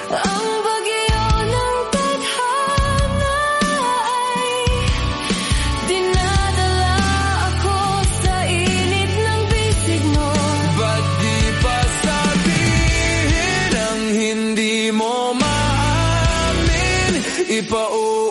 Ang bagyo ng tadhana ay dinadala ako sa init ng bisig mo. Ba't di pa sabihin ang hindi mo maamin? Ipauwi